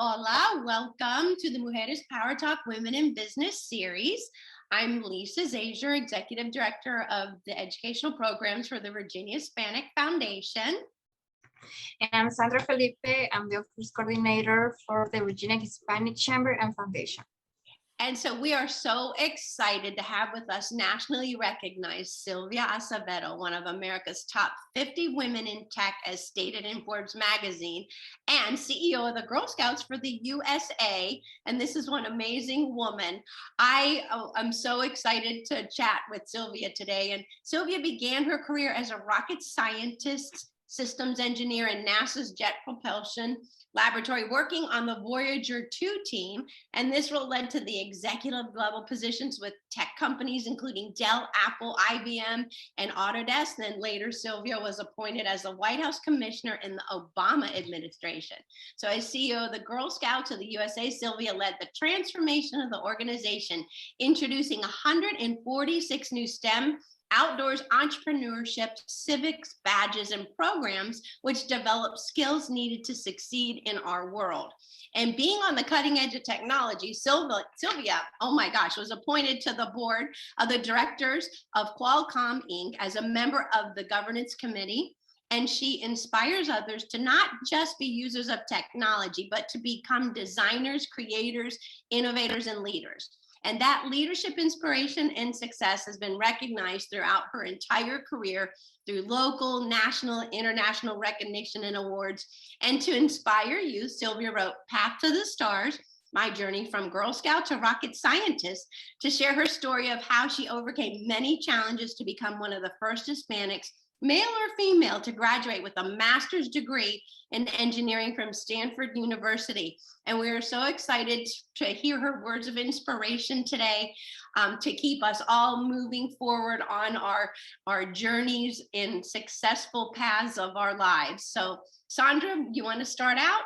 hola. Welcome to the Mujeres Power Talk Women in Business series. I'm Lisa Zazier, Executive Director of the Educational Programs for the Virginia Hispanic Foundation. And I'm Sandra Felipe. I'm the Office Coordinator for the Virginia Hispanic Chamber and Foundation. And so we are so excited to have with us nationally recognized Sylvia Acevedo, one of America's top 50 women in tech, as stated in Forbes Magazine, and CEO of the Girl Scouts for the USA. And this is one amazing woman. I am so excited to chat with Sylvia today. And Sylvia began her career as a rocket scientist, systems engineer in NASA's Jet Propulsion Laboratory, working on the Voyager 2 team. And this role led to the executive level positions with tech companies, including Dell, Apple, IBM, and Autodesk. Then later, Sylvia was appointed as the White House Commissioner in the Obama administration. So as CEO of the Girl Scouts of the USA, Sylvia led the transformation of the organization, introducing 146 new STEM, outdoors entrepreneurship, civics badges, and programs which develop skills needed to succeed in our world. And being on the cutting edge of technology, Sylvia, oh my gosh, was appointed to the board of the directors of Qualcomm Inc. as a member of the governance committee. And she inspires others to not just be users of technology, but to become designers, creators, innovators, and leaders. And that leadership, inspiration, and success has been recognized throughout her entire career through local, national, international recognition and awards. And to inspire you, Sylvia wrote Path to the Stars, My Journey from Girl Scout to Rocket Scientist, to share her story of how she overcame many challenges to become one of the first Hispanics, male or female, to graduate with a master's degree in engineering from Stanford University. And we are so excited to hear her words of inspiration today, to keep us all moving forward on our journeys in successful paths of our lives. So Sandra, you want to start out?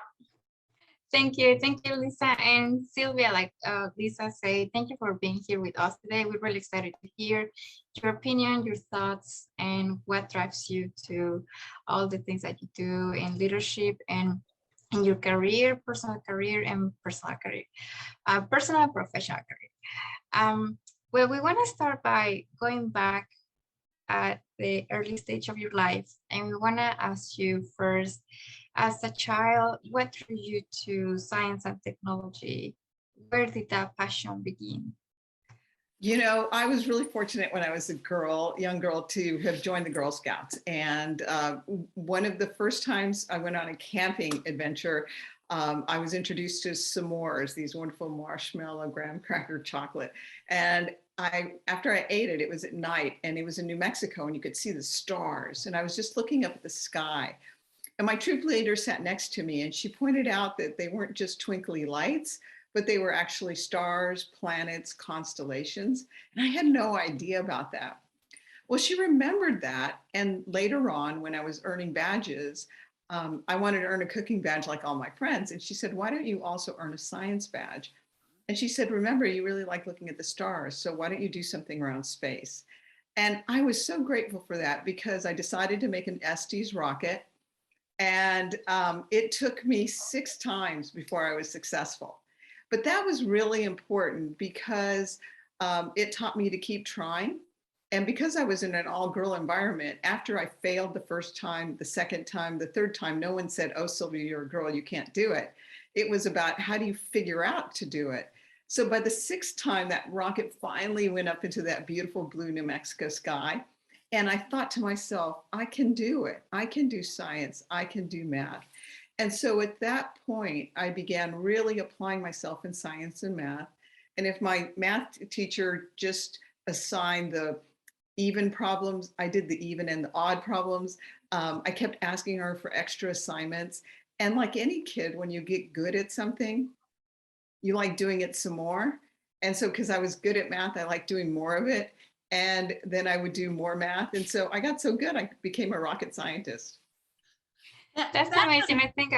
Thank you, Lisa. And Sylvia, like Lisa said, thank you for being here with us today. We're really excited to hear your opinion, your thoughts, and what drives you to all the things that you do in leadership and in your career, personal and professional career. Well, we want to start by going back at the early stage of your life, and we want to ask you first, as a child, what drew you to science and technology? Where did that passion begin? You know, I was really fortunate when I was a young girl, to have joined the Girl Scouts. And one of the first times I went on a camping adventure, I was introduced to s'mores, these wonderful marshmallow graham cracker chocolate. And after I ate it, it was at night, and it was in New Mexico, and you could see the stars. And I was just looking up at the sky. And my troop leader sat next to me, and she pointed out that they weren't just twinkly lights, but they were actually stars, planets, constellations. And I had no idea about that. Well, she remembered that. And later on, when I was earning badges, I wanted to earn a cooking badge like all my friends. And she said, why don't you also earn a science badge? And she said, remember, you really like looking at the stars, so why don't you do something around space? And I was so grateful for that, because I decided to make an Estes rocket. And it took me 6 times before I was successful. But that was really important, because it taught me to keep trying. And because I was in an all-girl environment, after I failed the first time, the second time, the third time, no one said, oh, Sylvia, you're a girl, you can't do it. It was about, how do you figure out to do it? So by the 6th time, that rocket finally went up into that beautiful blue New Mexico sky. And I thought to myself, I can do it. I can do science. I can do math. And so at that point, I began really applying myself in science and math. And if my math teacher just assigned the even problems, I did the even and the odd problems. I kept asking her for extra assignments. And like any kid, when you get good at something, you like doing it some more. And so because I was good at math, I liked doing more of it. And then I would do more math. And so I got so good, I became a rocket scientist. That's amazing. I think,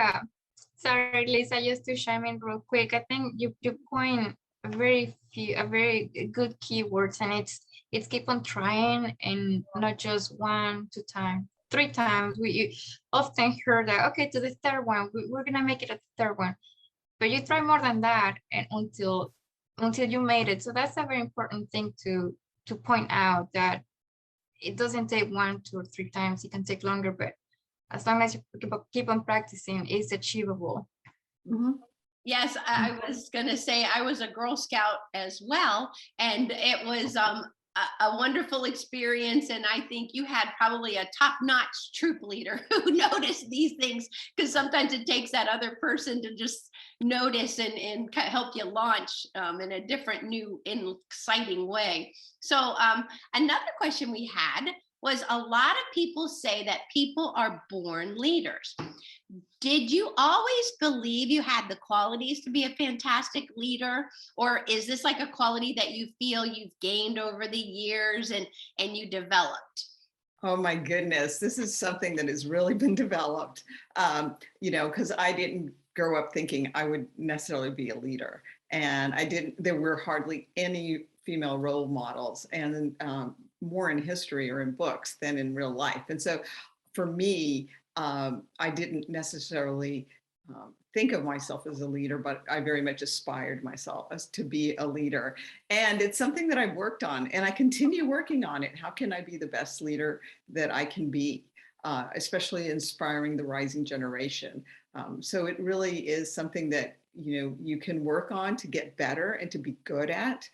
sorry, Lisa, just to chime in real quick. I think you point a very good keywords, and it's keep on trying, and not just 1, 2 times, 3 times. We often hear that, okay, to the 3rd one, we're gonna make it at the 3rd one. but you try more than that, and until you made it. So that's a very important thing to point out, that it doesn't take 1, 2, or 3 times. It can take longer, but as long as you keep on practicing, it's achievable. Mm-hmm. Yes, I was going to say I was a Girl Scout as well, and it was a wonderful experience. And I think you had probably a top-notch troop leader who noticed these things, because sometimes it takes that other person to just notice and help you launch in a different, new, exciting way. So another question we had was, a lot of people say that people are born leaders. Did you always believe you had the qualities to be a fantastic leader, or is this like a quality that you feel you've gained over the years and you developed? Oh my goodness, this is something that has really been developed, because I didn't grow up thinking I would necessarily be a leader, and there were hardly any female role models, and more in history or in books than in real life. And so for me, I didn't necessarily think of myself as a leader, but I very much aspired myself as to be a leader. And it's something that I've worked on, and I continue working on it. How can I be the best leader that I can be, especially inspiring the rising generation? So it really is something that, you can work on to get better and to be good at.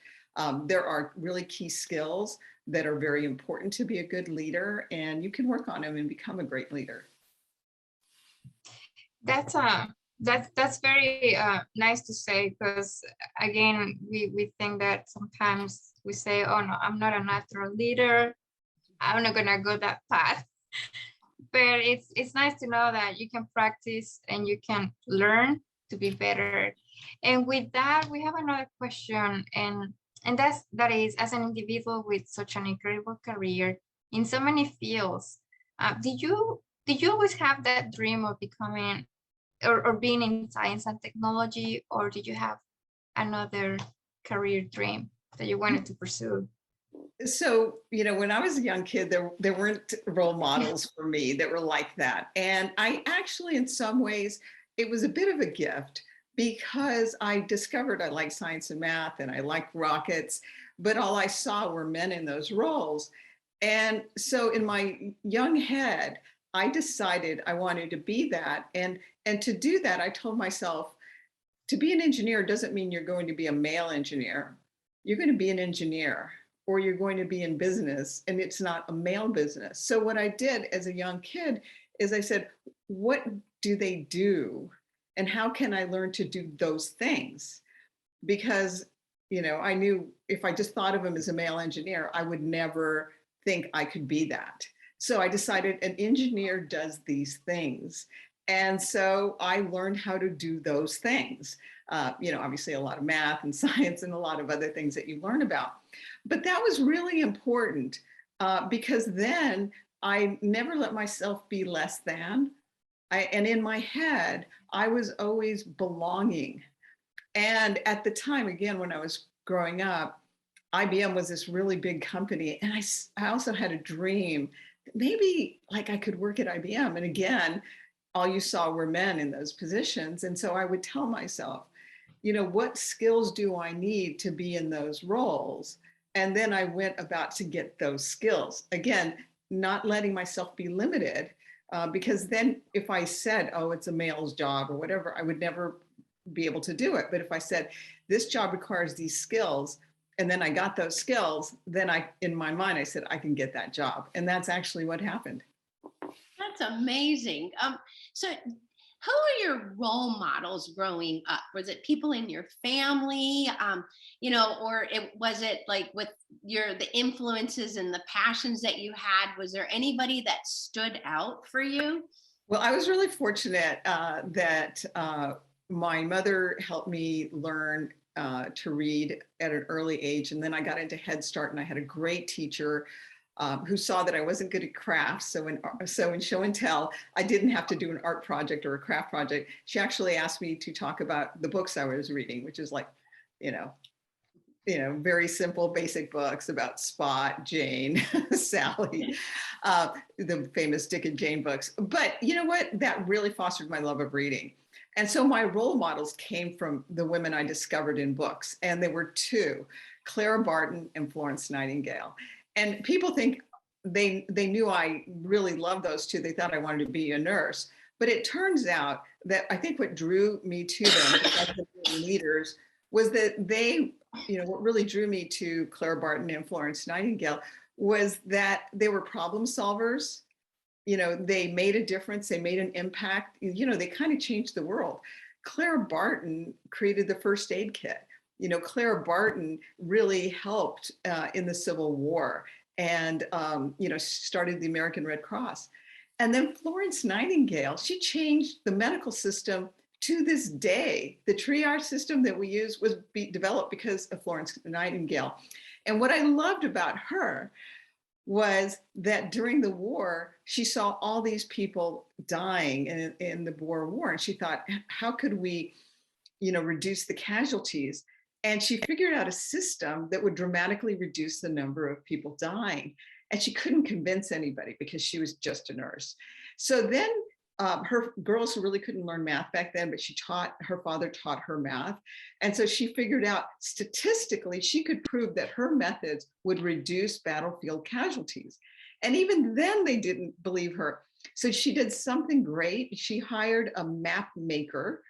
There are really key skills that are very important to be a good leader, and you can work on them and become a great leader. That's very nice to say, because again, we think that sometimes we say, oh no, I'm not a natural leader, I'm not gonna go that path. But it's nice to know that you can practice and you can learn to be better. And with that, we have another question, and that is, as an individual with such an incredible career in so many fields, did you always have that dream of becoming or being in science and technology, or did you have another career dream that you wanted to pursue? So, when I was a young kid, there weren't role models for me that were like that. And I actually, in some ways, it was a bit of a gift, because I discovered I liked science and math and I liked rockets, but all I saw were men in those roles. And so in my young head, I decided I wanted to be that. And to do that, I told myself, to be an engineer doesn't mean you're going to be a male engineer. You're going to be an engineer, or you're going to be in business, and it's not a male business. So what I did as a young kid is I said, what do they do? And how can I learn to do those things? Because, I knew if I just thought of him as a male engineer, I would never think I could be that. So I decided an engineer does these things. And so I learned how to do those things. Obviously a lot of math and science and a lot of other things that you learn about. But that was really important, because then I never let myself be less than. And in my head, I was always belonging. And at the time, again, when I was growing up, IBM was this really big company. And I also had a dream that maybe like I could work at IBM. And again, all you saw were men in those positions. And so I would tell myself, what skills do I need to be in those roles? And then I went about to get those skills. Again, not letting myself be limited, because then if I said, oh, it's a male's job or whatever, I would never be able to do it. But if I said, this job requires these skills, and then I got those skills, then in my mind, I said, I can get that job. And that's actually what happened. That's amazing. So who are your role models growing up? Was it people in your family, or was it like with the influences and the passions that you had? Was there anybody that stood out for you? Well, I was really fortunate that my mother helped me learn to read at an early age. And then I got into Head Start, and I had a great teacher who saw that I wasn't good at crafts. So in show and tell, I didn't have to do an art project or a craft project. She actually asked me to talk about the books I was reading, which is like, very simple, basic books about Spot, Jane, Sally, the famous Dick and Jane books. But you know what? That really fostered my love of reading. And so my role models came from the women I discovered in books, and there were two, Clara Barton and Florence Nightingale. And people think they knew I really loved those two. They thought I wanted to be a nurse. But it turns out that I think what drew me to them, besides them being leaders, was that they, what really drew me to Clara Barton and Florence Nightingale was that they were problem solvers. They made a difference, they made an impact, they kind of changed the world. Clara Barton created the first aid kit. Clara Barton really helped in the Civil War and, started the American Red Cross. And then Florence Nightingale, she changed the medical system to this day. The triage system that we use was developed because of Florence Nightingale. And what I loved about her was that during the war, she saw all these people dying in the Boer War. And she thought, how could we, reduce the casualties? And she figured out a system that would dramatically reduce the number of people dying. And she couldn't convince anybody because she was just a nurse. So then her girls really couldn't learn math back then, but her father taught her math. And so she figured out statistically, she could prove that her methods would reduce battlefield casualties. And even then they didn't believe her. So she did something great. She hired a map maker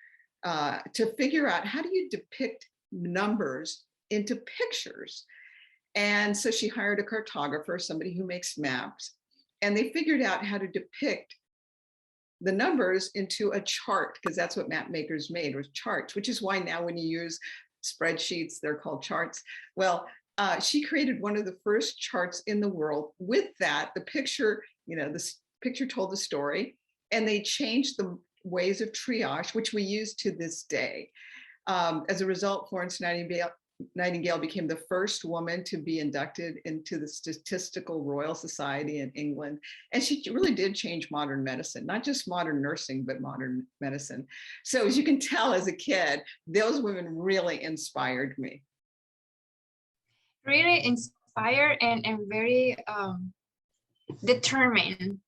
to figure out, how do you depict numbers into pictures? And so she hired a cartographer, somebody who makes maps, and they figured out how to depict the numbers into a chart, because that's what map makers made, was charts, which is why now when you use spreadsheets, they're called charts. Well, she created one of the first charts in the world with that. The picture, this picture told the story, and they changed the ways of triage, which we use to this day. As a result, Florence Nightingale became the first woman to be inducted into the Statistical Royal Society in England. And she really did change modern medicine, not just modern nursing, but modern medicine. So as you can tell as a kid, those women really inspired me. Really inspired and very determined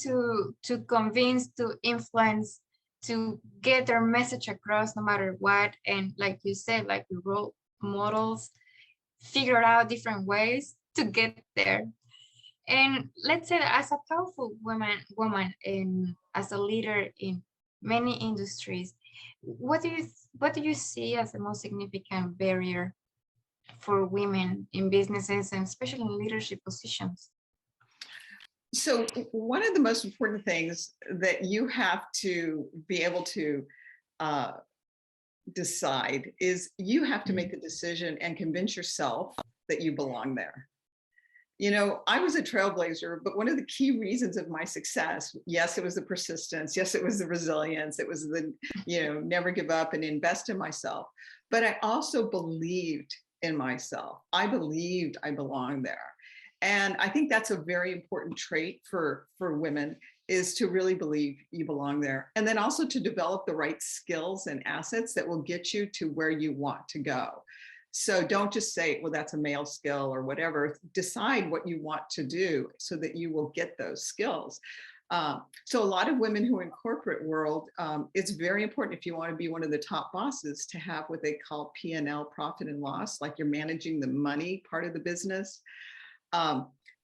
to convince, to influence, to get their message across no matter what. And like you said, like the role models figure out different ways to get there. And let's say that as a powerful woman and as a leader in many industries, what do you see as the most significant barrier for women in businesses and especially in leadership positions? So one of the most important things that you have to be able to decide is you have to make the decision and convince yourself that you belong there. I was a trailblazer, but one of the key reasons of my success, yes, it was the persistence. Yes, it was the resilience. It was the, never give up and invest in myself. But I also believed in myself. I believed I belonged there. And I think that's a very important trait for women, is to really believe you belong there. And then also to develop the right skills and assets that will get you to where you want to go. So don't just say, well, that's a male skill or whatever. Decide what you want to do so that you will get those skills. So a lot of women who are in corporate world, it's very important if you want to be one of the top bosses to have what they call P&L, profit and loss, like you're managing the money part of the business.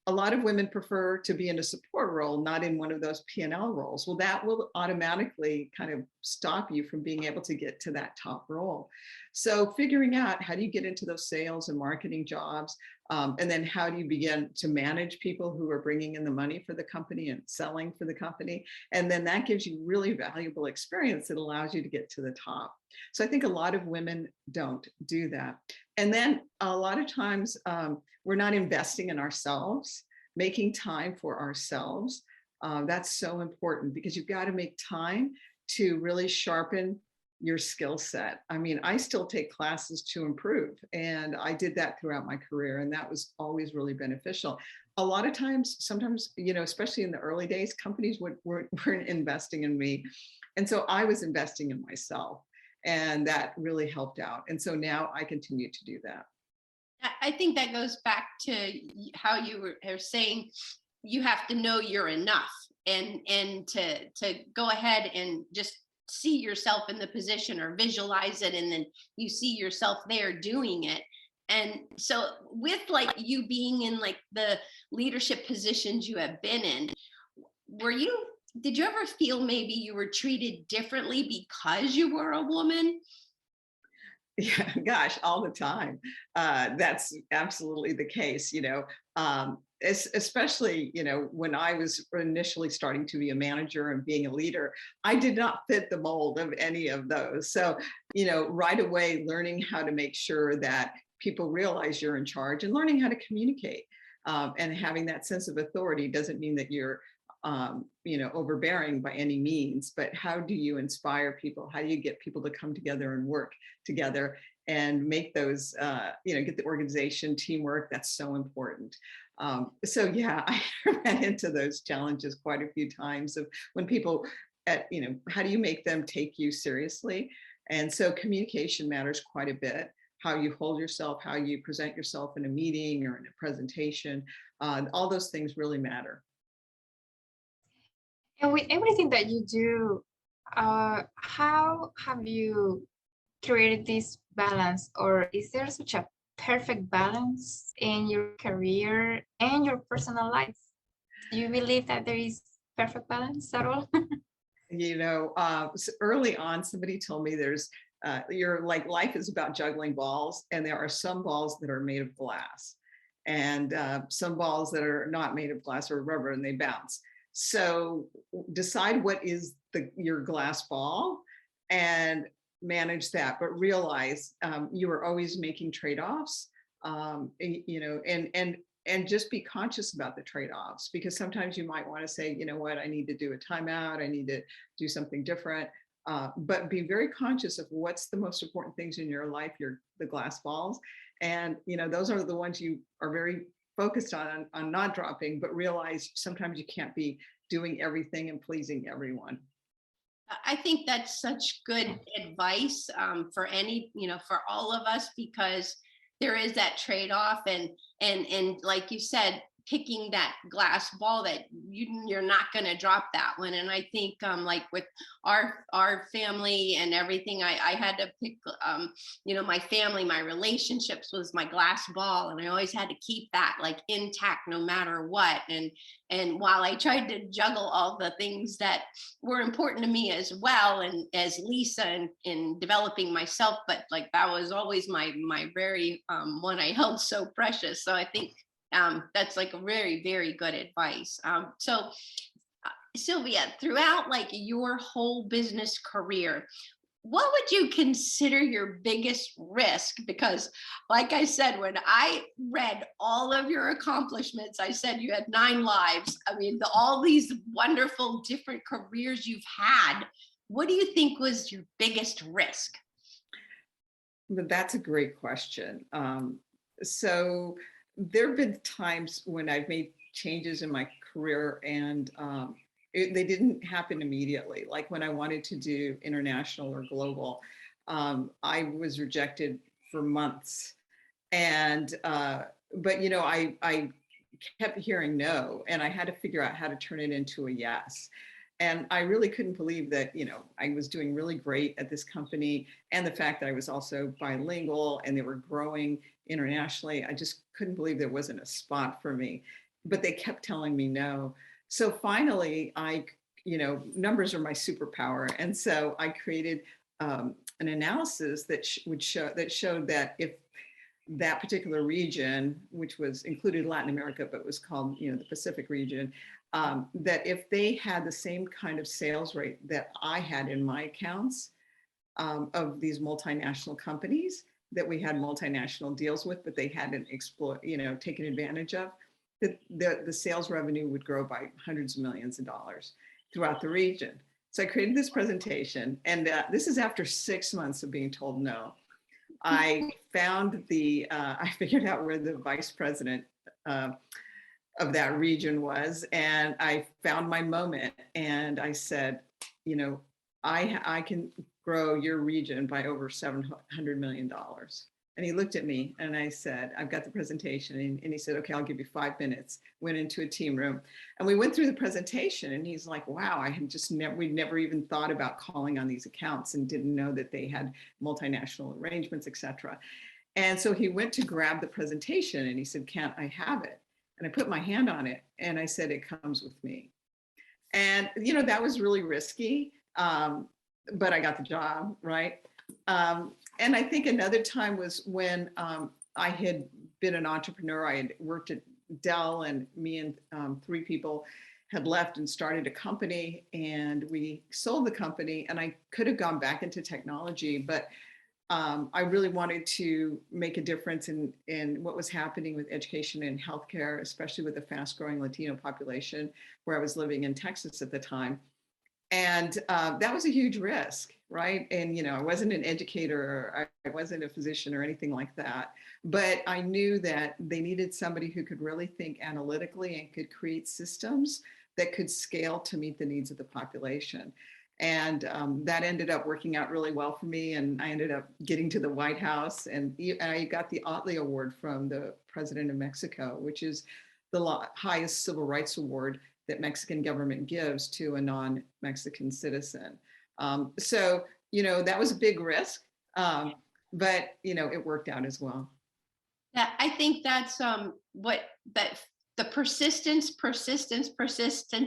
A lot of women prefer to be in a support role, not in one of those P&L roles. Well, that will automatically kind of stop you from being able to get to that top role. So figuring out, how do you get into those sales and marketing jobs? And then how do you begin to manage people who are bringing in the money for the company and selling for the company? And then that gives you really valuable experience that allows you to get to the top. So I think a lot of women don't do that. And then a lot of times we're not investing in ourselves, making time for ourselves. That's so important, because you've got to make time to really sharpen your skill set. I mean, I still take classes to improve, and I did that throughout my career, and that was always really beneficial. A lot of times, sometimes, especially in the early days, companies weren't investing in me. And so I was investing in myself, and that really helped out. And so now I continue to do that. I think that goes back to how you were saying you have to know you're enough, and to go ahead and just see yourself in the position or visualize it, and then you see yourself there doing it. And so with like you being in like the leadership positions you have been in, were you did you ever feel maybe you were treated differently because you were a woman? Yeah, gosh, all the time. That's absolutely the case, especially, when I was initially starting to be a manager and being a leader, I did not fit the mold of any of those. So, right away, learning how to make sure that people realize you're in charge and learning how to communicate, and having that sense of authority doesn't mean that you're overbearing by any means, but how do you inspire people? How do you get people to come together and work together and make those, get the organization teamwork? That's so important. So yeah, I ran into those challenges quite a few times of when people, how do you make them take you seriously? And so communication matters quite a bit. How you hold yourself, how you present yourself in a meeting or in a presentation, all those things really matter. And with everything that you do, how have you created this balance, or is there such a perfect balance in your career and your personal life? Do you believe that there is perfect balance at all? So early on, somebody told me your like life is about juggling balls, and there are some balls that are made of glass, and some balls that are not made of glass or rubber, and they bounce. So decide what is your glass ball and manage that, but realize you are always making trade-offs, and just be conscious about the trade-offs, because sometimes you might want to say, you know what, I need to do a timeout, I need to do something different, but be very conscious of what's the most important things in your life, the glass balls, and those are the ones you are very focused on not dropping, but realize sometimes you can't be doing everything and pleasing everyone. I think that's such good advice, for for all of us, because there is that trade-off, and like you said, picking that glass ball that you're not going to drop that one. And I think like with our family and everything, I had to pick my family, my relationships was my glass ball, and I always had to keep that like intact no matter what. And while I tried to juggle all the things that were important to me as well, and as Lisa in developing myself, but like that was always my very one I held so precious. So I think that's like a very, very good advice. So Sylvia, throughout like your whole business career, what would you consider your biggest risk? Because like I said, when I read all of your accomplishments, I said you had 9 lives. I mean, all these wonderful different careers you've had. What do you think was your biggest risk? That's a great question. So there have been times when I've made changes in my career, and they didn't happen immediately. Like when I wanted to do international or global, I was rejected for months. And, but I kept hearing no, and I had to figure out how to turn it into a yes. And I really couldn't believe that, I was doing really great at this company, and the fact that I was also bilingual and they were growing internationally. I just couldn't believe there wasn't a spot for me, but they kept telling me no. So finally, numbers are my superpower. And so I created an analysis that showed that if that particular region, which included Latin America, but was called, the Pacific region, that if they had the same kind of sales rate that I had in my accounts, of these multinational companies that we had multinational deals with, but they hadn't taken advantage of, the sales revenue would grow by hundreds of millions of dollars throughout the region. So I created this presentation, and this is after 6 months of being told no. I I figured out where the vice president of that region was, and I found my moment, and I said, I can grow your region by over $700 million. And he looked at me and I said, I've got the presentation. And he said, okay, I'll give you 5 minutes. Went into a team room and we went through the presentation and he's like, wow, I had just we'd never even thought about calling on these accounts and didn't know that they had multinational arrangements, et cetera. And so he went to grab the presentation and he said, can't I have it? And I put my hand on it and I said, it comes with me. And, that was really risky, but I got the job, right? And I think another time was when I had been an entrepreneur. I had worked at Dell and me and 3 people had left and started a company and we sold the company and I could have gone back into technology, but I really wanted to make a difference in what was happening with education and healthcare, especially with the fast growing Latino population where I was living in Texas at the time. And that was a huge risk, right? And, I wasn't an educator, or I wasn't a physician or anything like that. But I knew that they needed somebody who could really think analytically and could create systems that could scale to meet the needs of the population. And that ended up working out really well for me. And I ended up getting to the White House and I got the Otley Award from the President of Mexico, which is the highest civil rights award that Mexican government gives to a non-Mexican citizen. So, that was a big risk, but, it worked out as well. Yeah, I think that's the persistence,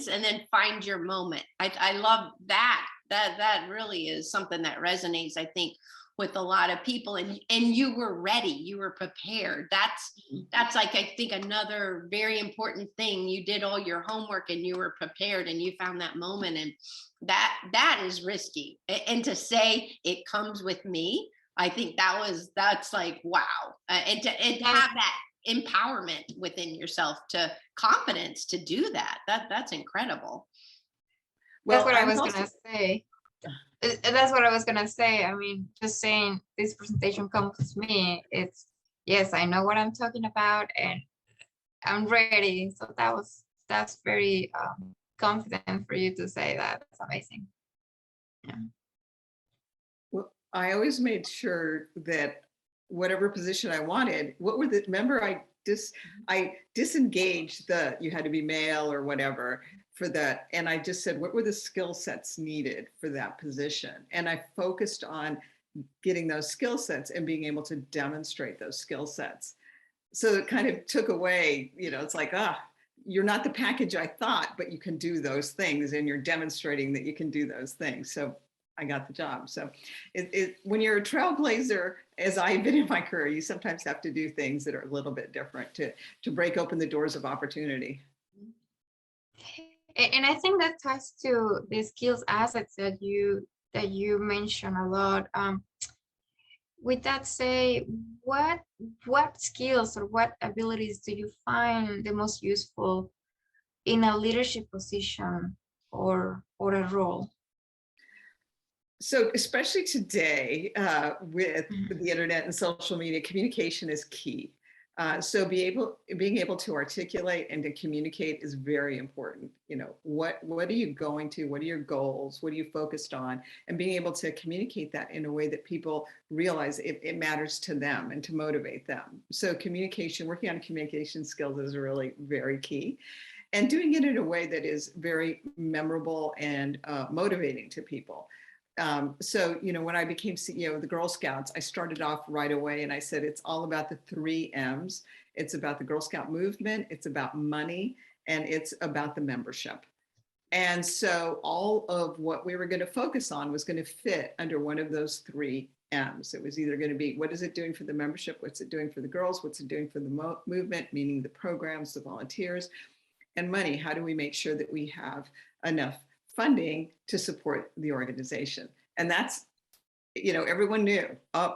and then find your moment. I love that. That really is something that resonates, I think, with a lot of people. And you were ready, you were prepared. That's like, I think, another very important thing. You did all your homework and you were prepared and you found that moment. And that is risky. And to say it comes with me, I think that's like, wow. And to have that empowerment within yourself, to confidence to do that's incredible. Well, that's what I was going to say. That's what I was going to say. I mean, just saying this presentation comes with me, it's, yes, I know what I'm talking about and I'm ready. So that's very confident for you to say that. That's amazing. Yeah. Well, I always made sure that whatever position I wanted, remember I disengaged you had to be male or whatever for that. And I just said, what were the skill sets needed for that position? And I focused on getting those skill sets and being able to demonstrate those skill sets. So it kind of took away, it's like, you're not the package I thought, but you can do those things and you're demonstrating that you can do those things. So I got the job. So when you're a trailblazer, as I've been in my career, you sometimes have to do things that are a little bit different to break open the doors of opportunity. And I think that ties to the skills assets that you mentioned a lot. With that say, what skills or what abilities do you find the most useful in a leadership position or a role? So especially today with the internet and social media, communication is key. So being able to articulate and to communicate is very important. What are you going to? What are your goals? What are you focused on? And being able to communicate that in a way that people realize it matters to them and to motivate them. So working on communication skills is really very key. And doing it in a way that is very memorable and motivating to people. So, when I became CEO of the Girl Scouts, I started off right away and I said, it's all about the 3 M's. It's about the Girl Scout movement, it's about money, and it's about the membership. And so all of what we were going to focus on was going to fit under one of those 3 M's. It was either going to be, what is it doing for the membership? What's it doing for the girls? What's it doing for the movement, meaning the programs, the volunteers, and money? How do we make sure that we have enough funding to support the organization? And that's, everyone knew,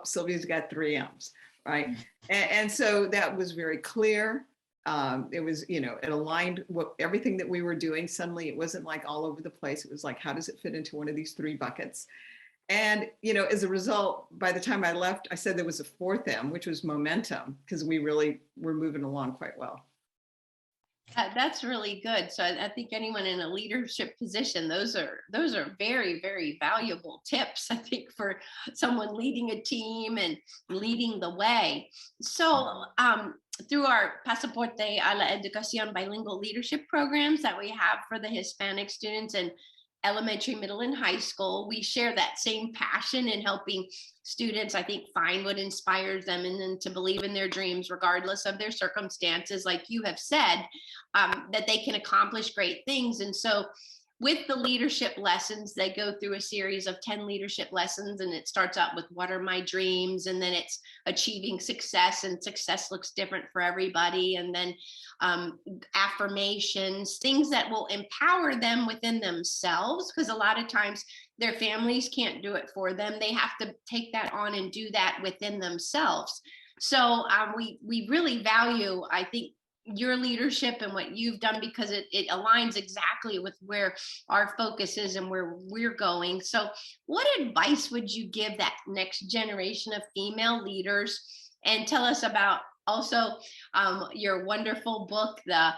Sylvia's got 3 M's, right? And so that was very clear. It was, it aligned everything that we were doing. Suddenly it wasn't like all over the place. It was like, how does it fit into one of these 3 buckets? And, as a result, by the time I left, I said there was a 4th M, which was momentum, because we really were moving along quite well. That's really good. So I think anyone in a leadership position, those are very, very valuable tips, I think, for someone leading a team and leading the way. So through our Pasaporte a la Educación bilingual leadership programs that we have for the Hispanic students in elementary, middle, and high school, we share that same passion in helping students, I think, find what inspires them and then to believe in their dreams, regardless of their circumstances, like you have said, that they can accomplish great things. And so with the leadership lessons, they go through a series of 10 leadership lessons, and it starts out with what are my dreams, and then it's achieving success, and success looks different for everybody, and then affirmations, things that will empower them within themselves, because a lot of times their families can't do it for them. They have to take that on and do that within themselves. So we really value, I think, your leadership and what you've done, because it aligns exactly with where our focus is and where we're going. So what advice would you give that next generation of female leaders? And tell us about also your wonderful book, the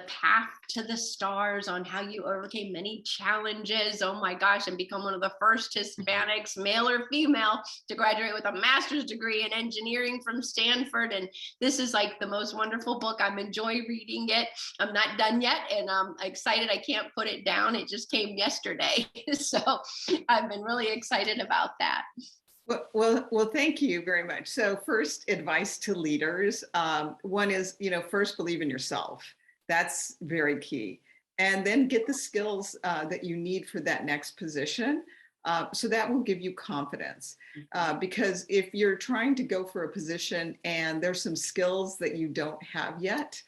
Path to the Stars, on how you overcame many challenges, oh my gosh, and become one of the first Hispanics, male or female, to graduate with a master's degree in engineering from Stanford. And this is like the most wonderful book. I'm enjoying reading it. I'm not done yet, and I'm excited. I can't put it down. It just came yesterday. So I've been really excited about that. Well, thank you very much. So first, advice to leaders. One is, first believe in yourself. That's very key. And then get the skills that you need for that next position. So that will give you confidence. Because if you're trying to go for a position and there's some skills that you don't have yet,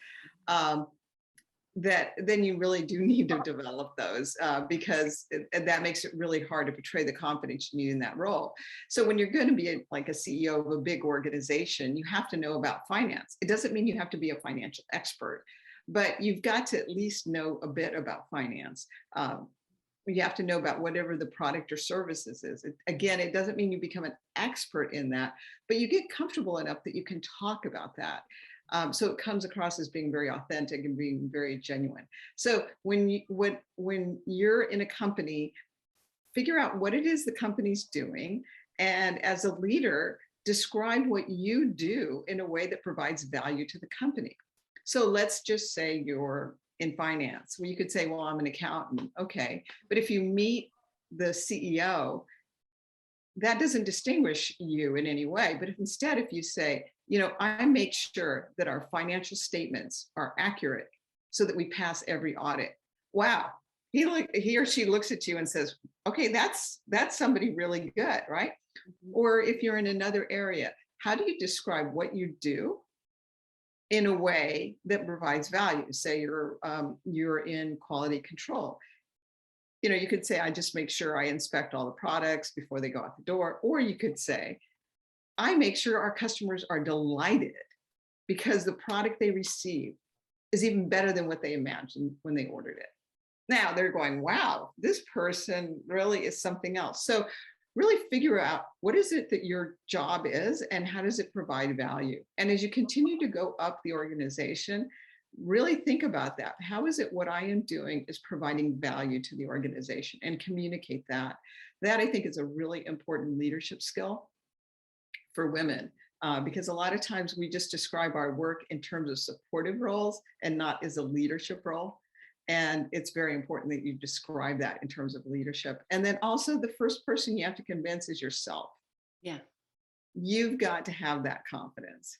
then you really do need to develop those because that makes it really hard to portray the confidence you need in that role. So when you're going to be like a CEO of a big organization, you have to know about finance. It doesn't mean you have to be a financial expert, but you've got to at least know a bit about finance. You have to know about whatever the product or services is. Again, it doesn't mean you become an expert in that, but you get comfortable enough that you can talk about that. So it comes across as being very authentic and being very genuine. So when you're in a company, figure out what it is the company's doing, and as a leader, describe what you do in a way that provides value to the company. So let's just say you're in finance. Well, you could say, well, I'm an accountant. Okay. But if you meet the CEO, that doesn't distinguish you in any way. But if you say, I make sure that our financial statements are accurate so that we pass every audit. Wow. He or she looks at you and says, okay, that's somebody really good, right? Mm-hmm. Or if you're in another area, how do you describe what you do in a way that provides value? Say you're in quality control. You could say, I just make sure I inspect all the products before they go out the door. Or you could say, I make sure our customers are delighted because the product they receive is even better than what they imagined when they ordered it. Now they're going, wow, this person really is something else. So really figure out what is it that your job is and how does it provide value? And as you continue to go up the organization, really think about that. How is it what I am doing is providing value to the organization, and communicate that. That I think is a really important leadership skill for women, because a lot of times we just describe our work in terms of supportive roles and not as a leadership role. And it's very important that you describe that in terms of leadership. And then also the first person you have to convince is yourself. Yeah. You've got to have that confidence.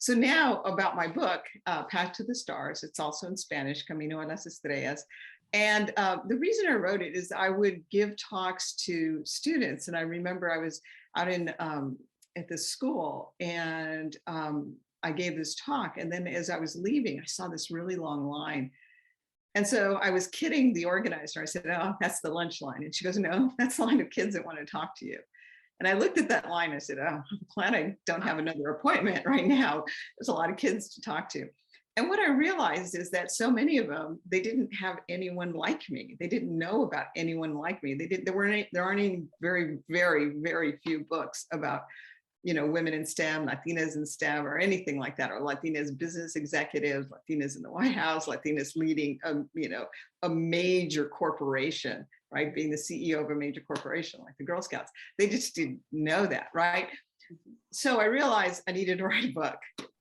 So now about my book, Path to the Stars. It's also in Spanish, Camino a las Estrellas. And the reason I wrote it is I would give talks to students. And I remember I was out at this school, and I gave this talk. And then as I was leaving, I saw this really long line. And so I was kidding the organizer. I said, oh, that's the lunch line. And she goes, no, that's the line of kids that want to talk to you. And I looked at that line. I said, oh, I'm glad I don't have another appointment right now. There's a lot of kids to talk to. And what I realized is that so many of them, they didn't have anyone like me. They didn't know about anyone like me. There aren't any very, very, very few books about women in STEM, Latinas in STEM, or anything like that, or Latinas business executives, Latinas in the White House, Latinas leading, a major corporation, right? Being the CEO of a major corporation like the Girl Scouts. They just didn't know that, right? So I realized I needed to write a book.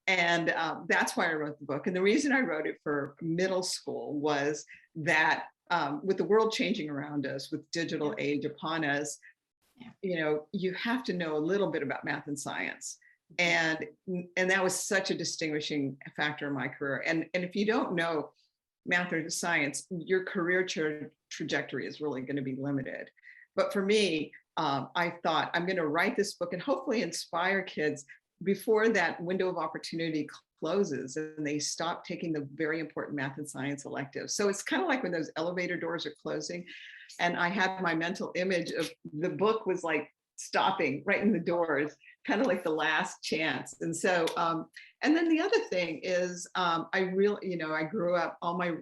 And that's why I wrote the book. And the reason I wrote it for middle school was that with the world changing around us, with digital age upon us, you have to know a little bit about math and science. And that was such a distinguishing factor in my career. And if you don't know math or science, your career trajectory is really going to be limited. But for me, I thought I'm going to write this book and hopefully inspire kids before that window of opportunity closes and they stop taking the very important math and science electives. So it's kind of like when those elevator doors are closing, and I had my mental image of the book was like stopping right in the doors, kind of like the last chance. And so, and then the other thing is, I grew up, all my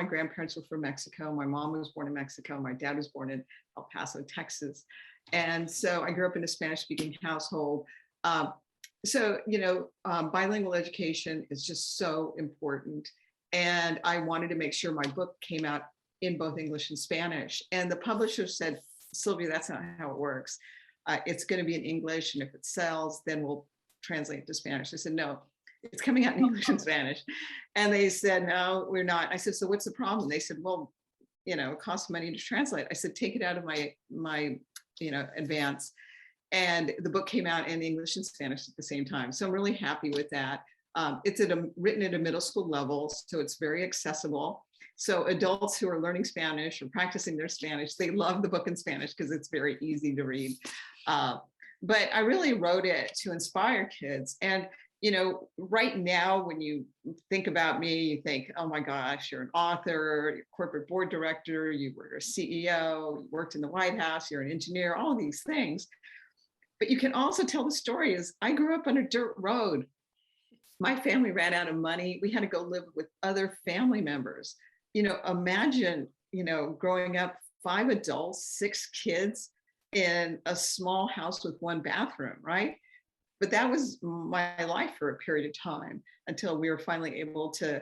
grandparents were from Mexico. My mom was born in Mexico. My dad was born in El Paso, Texas. And so I grew up in a Spanish-speaking household. Bilingual education is just so important. And I wanted to make sure my book came out in both English and Spanish. And the publisher said, Sylvia, that's not how it works. It's going to be in English, and if it sells, then we'll translate it to Spanish. I said, no, it's coming out in English and Spanish. And they said, no, we're not. I said, so what's the problem? They said, well, it costs money to translate. I said, take it out of my advance. And the book came out in English and Spanish at the same time. So I'm really happy with that. It's written at a middle school level, so it's very accessible. So adults who are learning Spanish or practicing their Spanish, they love the book in Spanish because it's very easy to read. But I really wrote it to inspire kids. And, right now, when you think about me, you think, oh my gosh, you're an author, you're a corporate board director, you were a CEO, you worked in the White House, you're an engineer, all these things. But you can also tell the story is I grew up on a dirt road. My family ran out of money. We had to go live with other family members. Imagine, growing up 5 adults, 6 kids in a small house with 1 bathroom, right? But that was my life for a period of time until we were finally able to,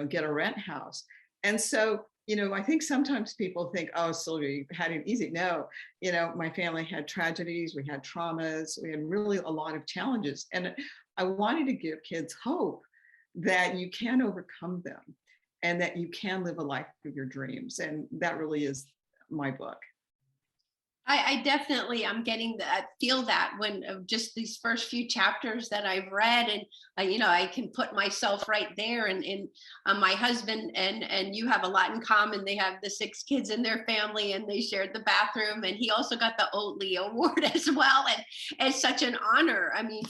get a rent house. And so, I think sometimes people think, oh, Sylvia, you had it easy. No, my family had tragedies, we had traumas, we had really a lot of challenges. And I wanted to give kids hope that you can overcome them and that you can live a life of your dreams. And that really is my book. I definitely, I'm getting that, feel that when just these first few chapters that I've read, and I can put myself right there. And my husband and you have a lot in common. They have the 6 kids in their family, and they shared the bathroom. And he also got the Oatley Award as well. And it's such an honor. I mean,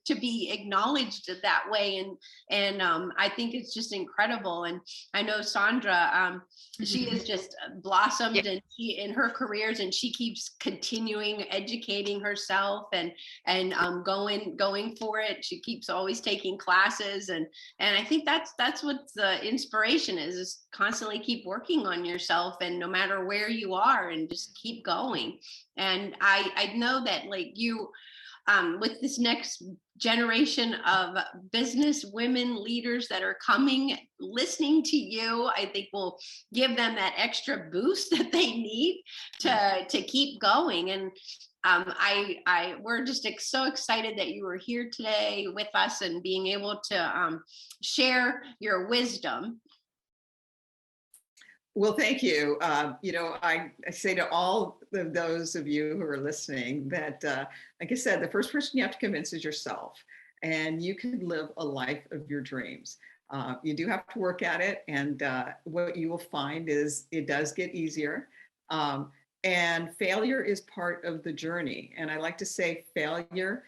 to be acknowledged that way. And I think it's just incredible. And I know Sandra, she has just blossomed and she in her careers, and she keeps continuing educating herself and going for it. She keeps always taking classes, and I think that's what the inspiration is constantly keep working on yourself, and no matter where you are, and just keep going. And I know that like you, with this next generation of business women leaders that are coming, listening to you, I think will give them that extra boost that they need to keep going. And we're just so excited that you were here today with us and being able to share your wisdom. Well, thank you. I say to all of those of you who are listening that, like I said, the first person you have to convince is yourself, and you can live a life of your dreams. You do have to work at it, and what you will find is it does get easier. And failure is part of the journey. And I like to say failure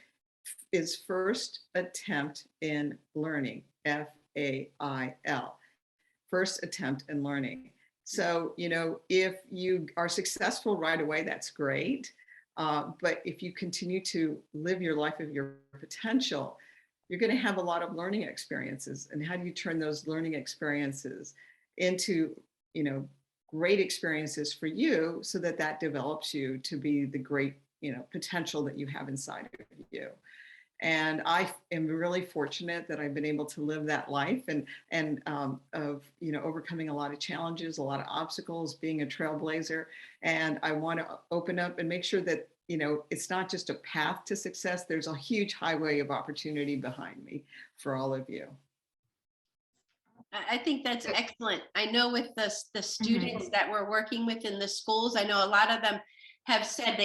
is first attempt in learning, FAIL, first attempt in learning. So, if you are successful right away, that's great. But if you continue to live your life of your potential, you're going to have a lot of learning experiences. And how do you turn those learning experiences into, great experiences for you so that develops you to be the great potential that you have inside of you. And I am really fortunate that I've been able to live that life and of overcoming a lot of challenges, a lot of obstacles, being a trailblazer. And I want to open up and make sure that it's not just a path to success. There's a huge highway of opportunity behind me for all of you. I think that's excellent. I know with the students that we're working with in the schools, I know a lot of them have said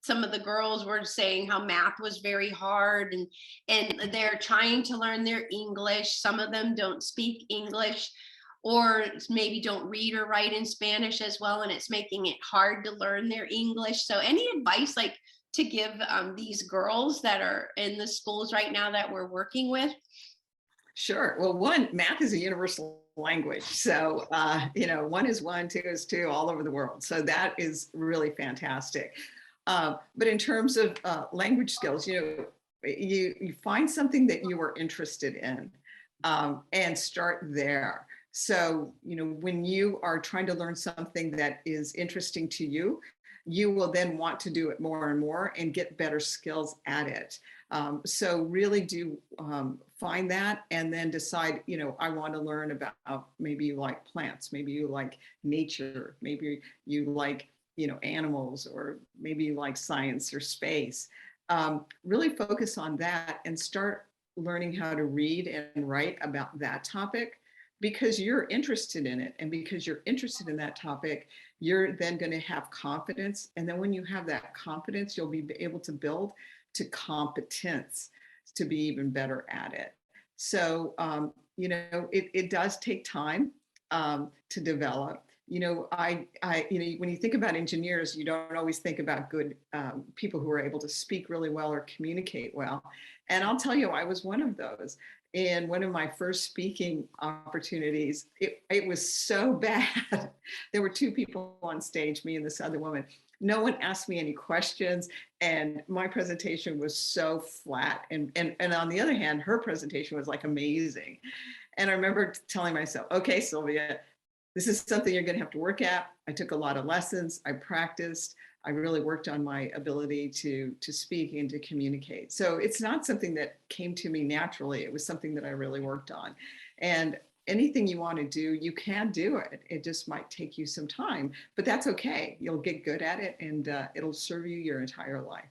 some of the girls were saying how math was very hard, and they're trying to learn their English. Some of them don't speak English, or maybe don't read or write in Spanish as well, and it's making it hard to learn their English. So any advice to give these girls that are in the schools right now that we're working with? Sure. Well, math is a universal language. So, one is one, two is two, all over the world. So that is really fantastic. But in terms of language skills, you find something that you are interested in and start there. So, when you are trying to learn something that is interesting to you, you will then want to do it more and more and get better skills at it. So really do find that, and then decide, I want to learn about, maybe you like plants, maybe you like nature, maybe you like, animals, or maybe you like science or space. Really focus on that and start learning how to read and write about that topic, because you're interested in it. And because you're interested in that topic, you're then going to have confidence. And then when you have that confidence, you'll be able to build to competence to be even better at it. So, it does take time to develop. When you think about engineers, you don't always think about good people who are able to speak really well or communicate well. And I'll tell you, I was one of those. In one of my first speaking opportunities, it was so bad. There were two people on stage, me and this other woman. No one asked me any questions, and my presentation was so flat. And on the other hand, her presentation was like amazing. And I remember telling myself, okay, Sylvia, this is something you're going to have to work at. I took a lot of lessons. I practiced. I really worked on my ability to speak and to communicate. So it's not something that came to me naturally. It was something that I really worked on. And anything you want to do, you can do it. It just might take you some time, but that's okay. You'll get good at it, and it'll serve you your entire life.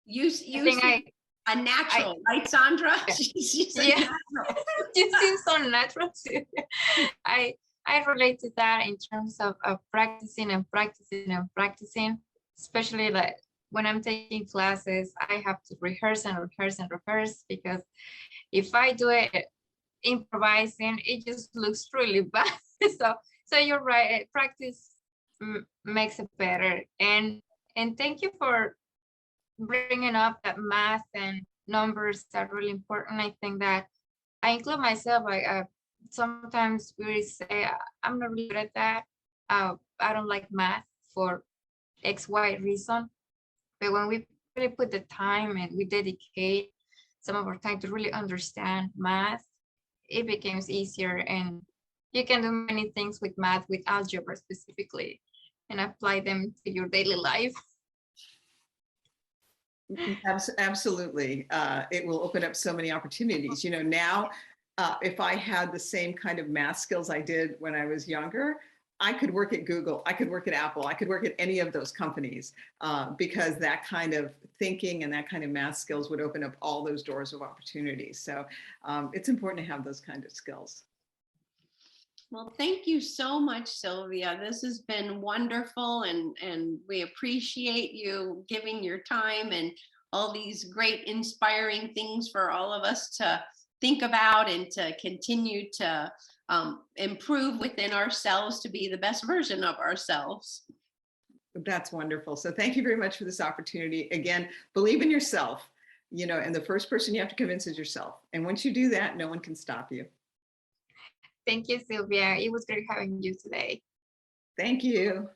You seem a natural, right, Sandra? Yeah. She's Yeah. natural. You seem so natural too. I relate to that in terms of practicing and practicing and practicing, especially like when I'm taking classes. I have to rehearse and rehearse and rehearse, because if I do it improvising, it just looks really bad. So you're right, practice makes it better. And thank you for bringing up that math and numbers are really important. I think that I include myself. Sometimes we say I'm not really good at that. I don't like math for XY reason. But when we really put the time and we dedicate some of our time to really understand math, it becomes easier, and you can do many things with math, with algebra specifically, and apply them to your daily life. Absolutely. It will open up so many opportunities. Now, if I had the same kind of math skills I did when I was younger, I could work at Google, I could work at Apple, I could work at any of those companies, because that kind of thinking and that kind of math skills would open up all those doors of opportunity. So it's important to have those kind of skills. Well, thank you so much, Sylvia. This has been wonderful, and we appreciate you giving your time and all these great inspiring things for all of us to think about and to continue to improve within ourselves to be the best version of ourselves. That's wonderful. So thank you very much for this opportunity. Again, believe in yourself, and the first person you have to convince is yourself. And once you do that, no one can stop you. Thank you, Sylvia. It was great having you today. Thank you.